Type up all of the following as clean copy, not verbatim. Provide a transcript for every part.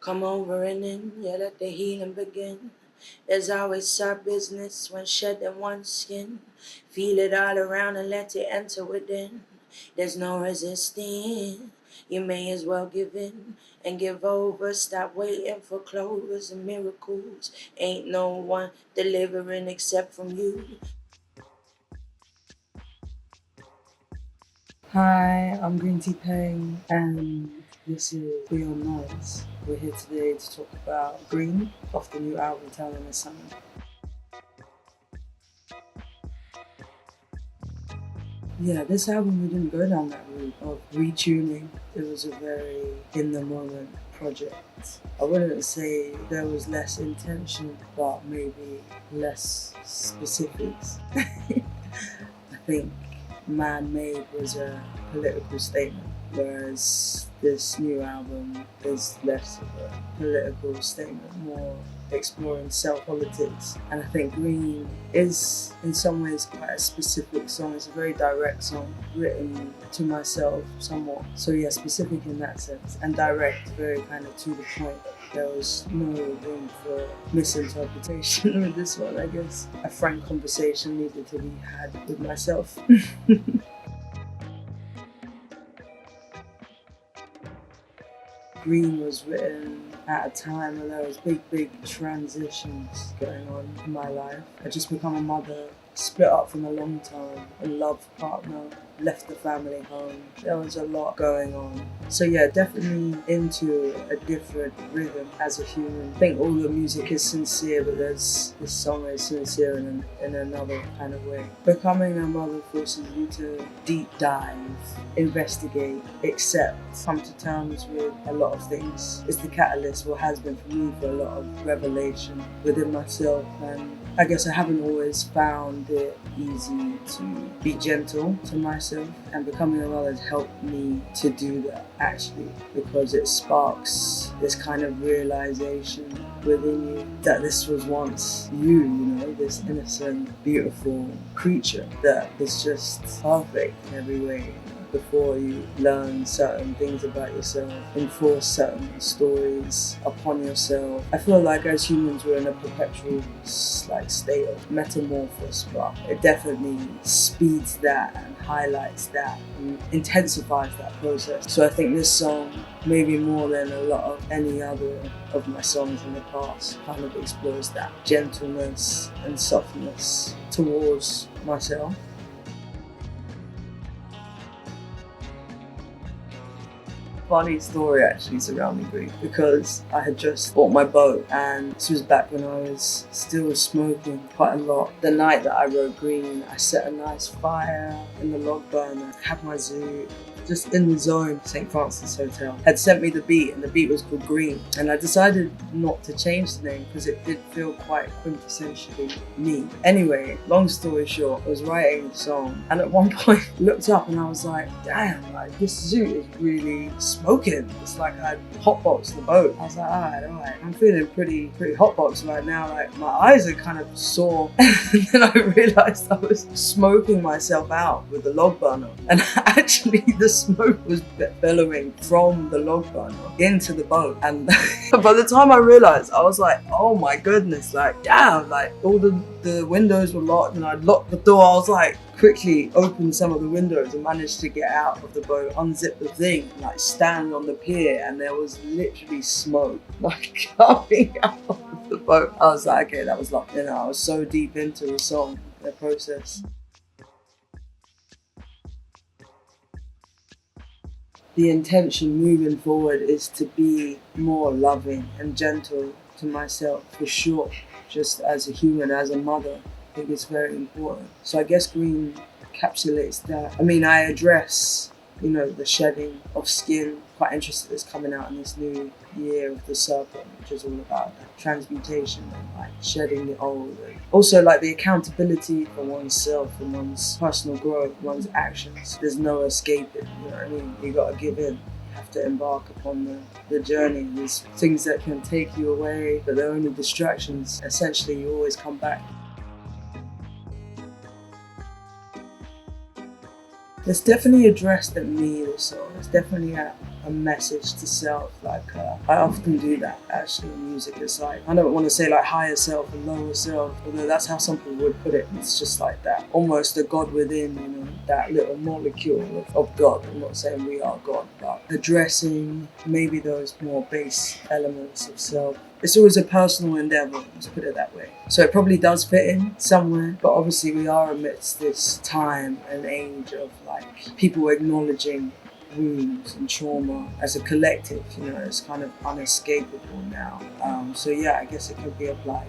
Come over and in, yeah, let the healing begin. There's always our business when shedding one's skin. Feel it all around and let it enter within. There's no resisting. You may as well give in and give over. Stop waiting for clovers and miracles. Ain't no one delivering except from you. Hi, I'm Greentea Peng, and this is Beyond Noise. We're here today to talk about Green off the new album Town in the Summer. Yeah, this album we didn't go down that route of retuning. It was a very in the moment project. I wouldn't say there was less intention, but maybe less specifics. I think Man Made was a political statement, whereas this new album is less of a political statement, more exploring self-politics. And I think Green is in some ways quite a specific song. It's a very direct song, written to myself somewhat. So yeah, specific in that sense, and direct, very kind of to the point. There was no room for misinterpretation with this one, I guess. A frank conversation needed to be had with myself. Green was written at a time when there was big transitions going on in my life. I just become a mother, split up from a long time, a love partner, left the family home. There was a lot going on. So yeah, definitely into a different rhythm as a human. I think all the music is sincere, but this song is sincere in another kind of way. Becoming a mother forces you to deep dive, investigate, accept, come to terms with a lot of things. It's the catalyst, what has been for me, for a lot of revelation within myself. And I guess I haven't always found it easy to be gentle to myself, and becoming a mother has helped me to do that actually, because it sparks this kind of realization within you that this was once you know, this innocent, beautiful creature that is just perfect in every way. Before you learn certain things about yourself, enforce certain stories upon yourself. I feel like as humans we're in a perpetual state of metamorphosis, but it definitely speeds that and highlights that and intensifies that process. So I think this song, maybe more than a lot of any other of my songs in the past, kind of explores that gentleness and softness towards myself. Funny story actually surrounding Green, because I had just bought my boat, and this was back when I was still smoking quite a lot. The night that I wrote Green, I set a nice fire in the log burner, had my zoo, just in the zone. St. Francis Hotel had sent me the beat, and the beat was called Green, and I decided not to change the name because it did feel quite quintessentially me. Anyway, long story short, I was writing the song, and at one point looked up and I was like, damn, like this zoo is really smoking. It's like I hotboxed the boat. I was like, alright, I'm feeling pretty hotboxed right now. Like my eyes are kind of sore. And then I realized I was smoking myself out with the log burner, and actually the smoke was bellowing from the log burner into the boat. And by the time I realized, I was like, oh my goodness, like damn, like all the windows were locked, and I locked the door. I was like, quickly opened some of the windows and managed to get out of the boat, unzip the thing, and like stand on the pier, and there was literally smoke like coming out of the boat. I was like, okay, that was like, you know, I was so deep into the song, the process. The intention moving forward is to be more loving and gentle to myself, for sure, just as a human, as a mother. I think it's very important. So I guess Green encapsulates that. I mean, I address, you know, the shedding of skin. Quite interested that's coming out in this new year of the serpent, which is all about that transmutation and like shedding the old. And also like the accountability for oneself and one's personal growth, one's actions. There's no escaping, you know what I mean? You gotta give in. You have to embark upon the journey. There's things that can take you away, but they're only distractions. Essentially, you always come back. It's definitely addressed at me, the song. It's definitely at a message to self. Like I often do that actually in music. It's like, I don't want to say like higher self and lower self, although that's how some people would put it. It's just like that, almost a God within, you know, that little molecule of God. I'm not saying we are God, but addressing maybe those more base elements of self. It's always a personal endeavor, let's put it that way. So it probably does fit in somewhere, but obviously we are amidst this time and age of like people acknowledging wounds and trauma as a collective. You know, it's kind of unescapable now. So yeah, I guess it could be applied.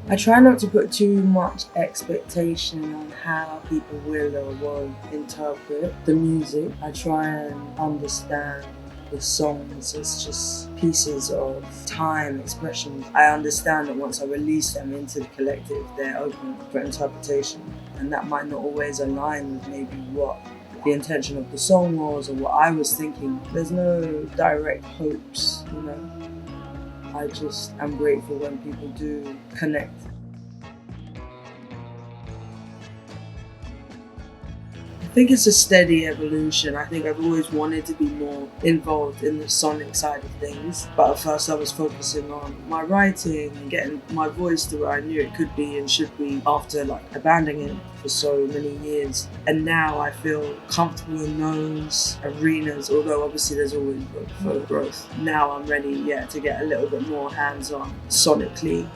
I try not to put too much expectation on how people will or won't interpret the music. I try and understand the songs as just pieces of time, expressions. I understand that once I release them into the collective, they're open for interpretation. And that might not always align with maybe what the intention of the song was or what I was thinking. There's no direct hopes, you know. I just am grateful when people do connect. I think it's a steady evolution. I think I've always wanted to be more involved in the sonic side of things. But at first I was focusing on my writing and getting my voice to where I knew it could be and should be after like abandoning it for so many years. And now I feel comfortable in those arenas, although obviously there's always room for growth. Now I'm ready, yeah, to get a little bit more hands-on sonically.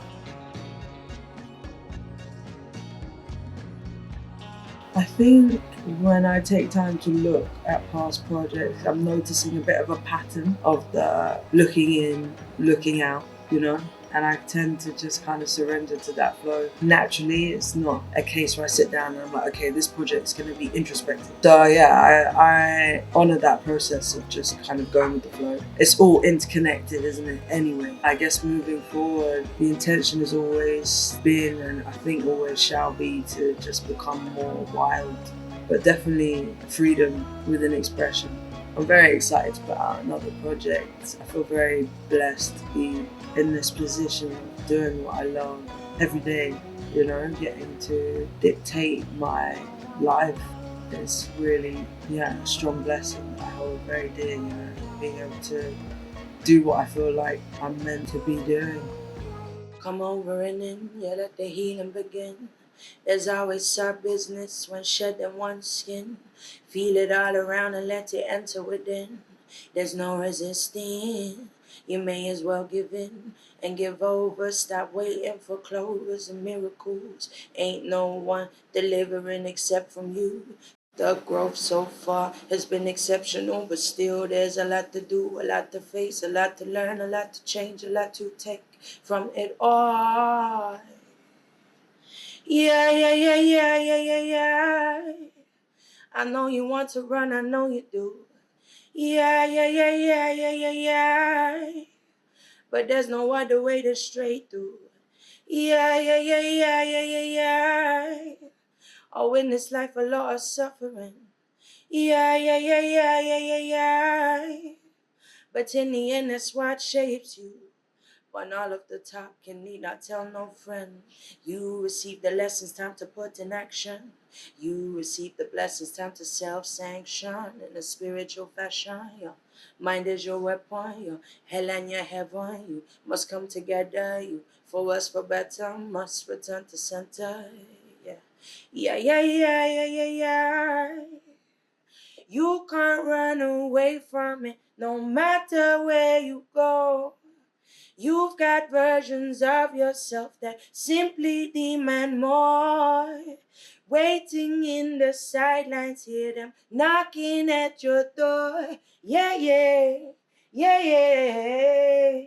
I think when I take time to look at past projects, I'm noticing a bit of a pattern of the looking in, looking out, you know? And I tend to just kind of surrender to that flow. Naturally, it's not a case where I sit down and I'm like, okay, this project's going to be introspective. So yeah, I honor that process of just kind of going with the flow. It's all interconnected, isn't it? Anyway, I guess moving forward, the intention has always been, and I think always shall be, to just become more wild, but definitely freedom within expression. I'm very excited to put out another project. I feel very blessed to be in this position of doing what I love every day, you know, getting to dictate my life is really, yeah, a strong blessing that I hold very dear, you know, being able to do what I feel like I'm meant to be doing. Come over and in, yeah, let the healing begin. There's always our business when shedding one's skin. Feel it all around and let it enter within. There's no resisting. You may as well give in and give over. Stop waiting for clovers and miracles. Ain't no one delivering except from you. The growth so far has been exceptional, but still there's a lot to do, a lot to face, a lot to learn, a lot to change, a lot to take from it all. Yeah, yeah, yeah, yeah, yeah, yeah, yeah. I know you want to run, I know you do. Yeah, yeah, yeah, yeah, yeah, yeah, yeah. But there's no other way to straight through. Yeah, yeah, yeah, yeah, yeah, yeah, yeah. Oh, in this life a lot of suffering. Yeah, yeah, yeah, yeah, yeah, yeah, yeah. But in the end, that's what shapes you. When all of the talking need not tell no friend. You receive the lessons, time to put in action. You receive the blessings, time to self-sanction in a spiritual fashion. Your mind is your weapon, your hell and your heaven. You must come together. You for us for better must return to center. Yeah, yeah, yeah, yeah, yeah, yeah, yeah. You can't run away from it, no matter where you go. You've got versions of yourself that simply demand more. Waiting in the sidelines, hear them knocking at your door. Yeah, yeah, yeah, yeah.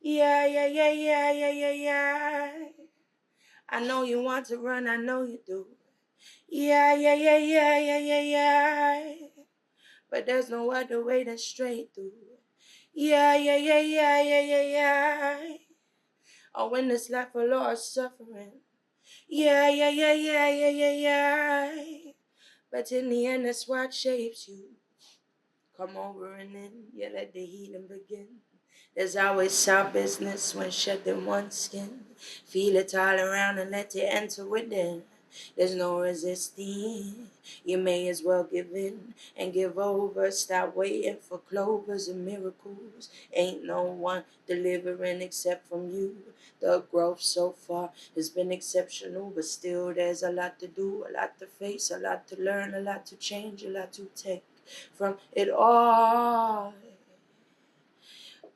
Yeah, yeah, yeah, yeah, yeah, yeah, yeah. I know you want to run, I know you do. Yeah, yeah, yeah, yeah, yeah, yeah, yeah. But there's no other way than straight through. Yeah, yeah, yeah, yeah, yeah, yeah, yeah. Oh, when this life a lot of suffering. Yeah, yeah, yeah, yeah, yeah, yeah, yeah. But in the end, that's what shapes you. Come over and in, yeah, let the healing begin. There's always our business when shedding one's skin. Feel it all around and let it enter within. There's no resisting. You may as well give in and give over. Stop waiting for clovers and miracles. Ain't no one delivering except from you. The growth so far has been exceptional, but still there's a lot to do, a lot to face, a lot to learn, a lot to change, a lot to take from it all.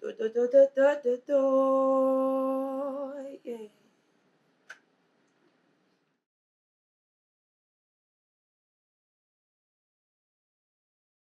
Do, do, do, do, do, do, do, yeah.